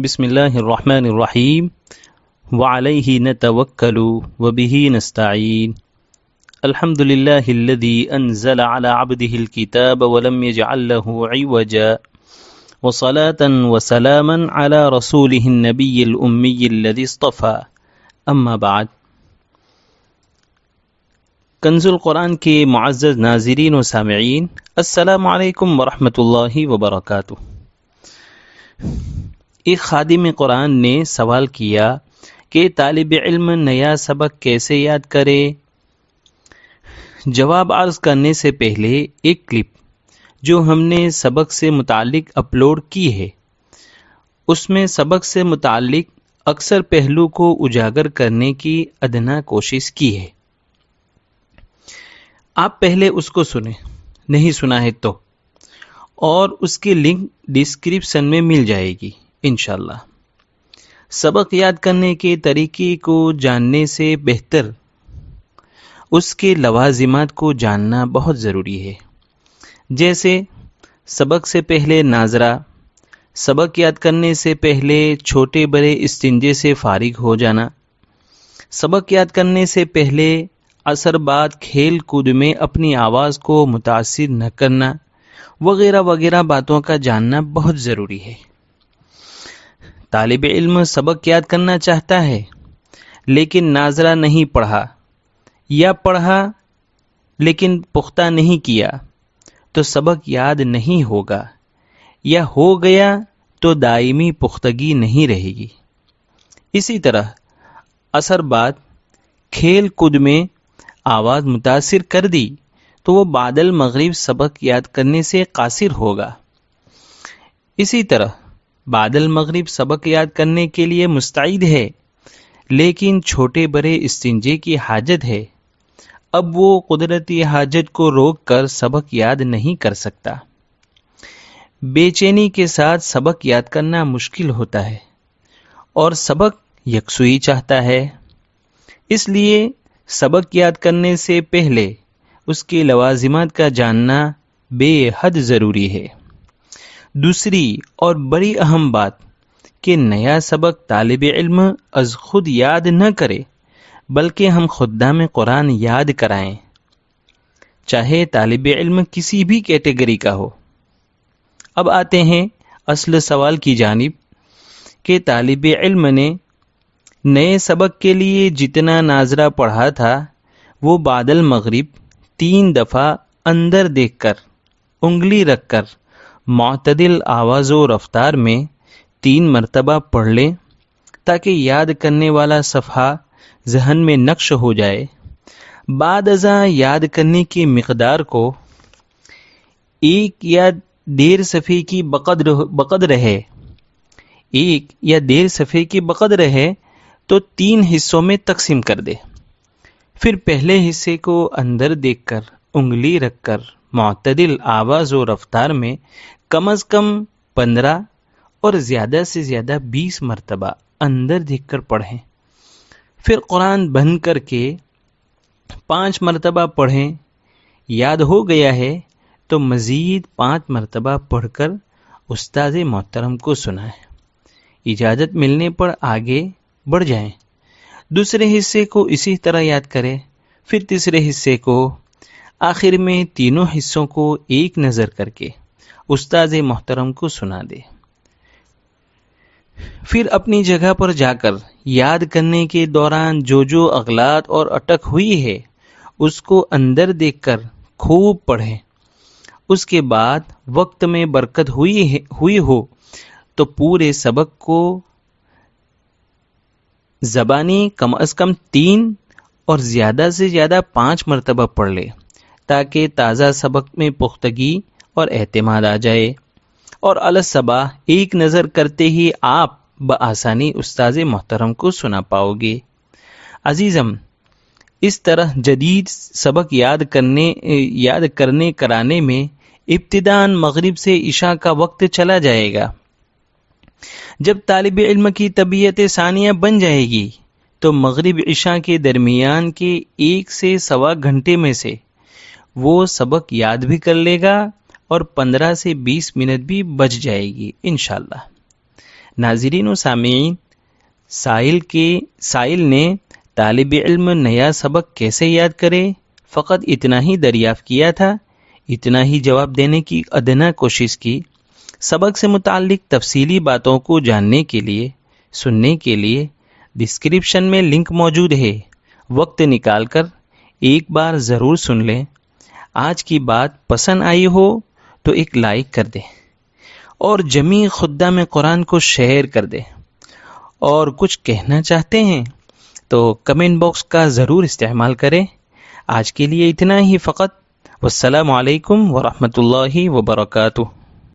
بسم اللہ الرحمن الرحیم وعلیہ نتوکل وبہ نستعین الحمد للہ الذی انزل علی عبده الكتاب ولم يجعل له عوجا وصلاة وسلاما على رسوله النبی الأمی الذی اصطفى اما بعد۔ کنز القرآن کے معزز ناظرین و سامعین، السلام علیکم ورحمۃ اللہ وبرکاتہ۔ ایک خادم قرآن نے سوال کیا کہ طالب علم نیا سبق کیسے یاد کرے؟ جواب عرض کرنے سے پہلے ایک کلپ جو ہم نے سبق سے متعلق اپلوڈ کی ہے، اس میں سبق سے متعلق اکثر پہلو کو اجاگر کرنے کی ادنا کوشش کی ہے۔ آپ پہلے اس کو سنیں، نہیں سنا ہے تو، اور اس کی لنک ڈسکرپشن میں مل جائے گی انشاءاللہ۔ سبق یاد کرنے کے طریقے کو جاننے سے بہتر اس کے لوازمات کو جاننا بہت ضروری ہے، جیسے سبق سے پہلے ناظرہ، سبق یاد کرنے سے پہلے چھوٹے بڑے استنجے سے فارغ ہو جانا، سبق یاد کرنے سے پہلے عصر بعد کھیل کود میں اپنی آواز کو متاثر نہ کرنا، وغیرہ وغیرہ باتوں کا جاننا بہت ضروری ہے۔ طالب علم سبق یاد کرنا چاہتا ہے لیکن ناظرہ نہیں پڑھا، یا پڑھا لیکن پختہ نہیں کیا تو سبق یاد نہیں ہوگا، یا ہو گیا تو دائمی پختگی نہیں رہے گی۔ اسی طرح عصر بعد کھیل کود میں آواز متاثر کر دی تو وہ بعد المغرب سبق یاد کرنے سے قاصر ہوگا۔ اسی طرح بعد المغرب سبق یاد کرنے کے لیے مستعد ہے لیکن چھوٹے بڑے استنجے کی حاجت ہے، اب وہ قدرتی حاجت کو روک کر سبق یاد نہیں کر سکتا۔ بے چینی کے ساتھ سبق یاد کرنا مشکل ہوتا ہے اور سبق یکسوئی چاہتا ہے، اس لیے سبق یاد کرنے سے پہلے اس کے لوازمات کا جاننا بے حد ضروری ہے۔ دوسری اور بڑی اہم بات کہ نیا سبق طالب علم از خود یاد نہ کرے بلکہ ہم خدام قرآن یاد کرائیں، چاہے طالب علم کسی بھی کیٹیگری کا ہو۔ اب آتے ہیں اصل سوال کی جانب کہ طالب علم نے نئے سبق کے لیے جتنا ناظرہ پڑھا تھا وہ بعد المغرب 3 دفعہ اندر دیکھ کر، انگلی رکھ کر، معتدل آواز و رفتار میں 3 مرتبہ پڑھ لیں تاکہ یاد کرنے والا صفحہ ذہن میں نقش ہو جائے۔ بعد ازاں یاد کرنے کی مقدار کو 1 یا 1.5 صفحے کی بقدر ہے، 1 یا 1.5 صفحے کی بقدر ہے تو 3 حصوں میں تقسیم کر دے۔ پھر پہلے حصے کو اندر دیکھ کر، انگلی رکھ کر، معتدل آواز و رفتار میں کم از کم 15 اور زیادہ سے زیادہ 20 مرتبہ اندر دیکھ کر پڑھیں۔ پھر قرآن بند کر کے 5 مرتبہ پڑھیں۔ یاد ہو گیا ہے تو مزید 5 مرتبہ پڑھ کر استاد محترم کو سنائیں۔ اجازت ملنے پر آگے بڑھ جائیں، دوسرے حصے کو اسی طرح یاد کریں، پھر تیسرے حصے کو، آخر میں تینوں حصوں کو ایک نظر کر کے استاد محترم کو سنا دے۔ پھر اپنی جگہ پر جا کر یاد کرنے کے دوران جو اغلاط اور اٹک ہوئی ہے اس کو اندر دیکھ کر خوب پڑھیں۔ اس کے بعد وقت میں برکت ہوئی ہو تو پورے سبق کو زبانی کم از کم 3 اور زیادہ سے زیادہ 5 مرتبہ پڑھ لے تاکہ تازہ سبق میں پختگی اور اعتماد آ جائے، اور الصبح ایک نظر کرتے ہی آپ بآسانی استاد محترم کو سنا پاؤ گے۔ عزیزم، اس طرح جدید سبق یاد کرنے کرانے میں ابتداءً مغرب سے عشاء کا وقت چلا جائے گا۔ جب طالب علم کی طبیعت ثانیہ بن جائے گی تو مغرب عشاء کے درمیان کے 1 سے سوا گھنٹے میں سے وہ سبق یاد بھی کر لے گا اور 15 سے 20 منٹ بھی بچ جائے گی انشاءاللہ۔ ناظرین و سامعین، سائل نے طالب علم نیا سبق کیسے یاد کرے فقط اتنا ہی دریافت کیا تھا، اتنا ہی جواب دینے کی ادنا کوشش کی۔ سبق سے متعلق تفصیلی باتوں کو جاننے کے لیے، سننے کے لیے ڈسکرپشن میں لنک موجود ہے، وقت نکال کر ایک بار ضرور سن لیں۔ آج کی بات پسند آئی ہو تو ایک لائک کر دیں اور جمیع خدام قرآن کو شیئر کر دیں، اور کچھ کہنا چاہتے ہیں تو کمنٹ باکس کا ضرور استعمال کریں۔ آج کے لیے اتنا ہی فقط۔ والسلام علیکم ورحمۃ اللہ وبرکاتہ۔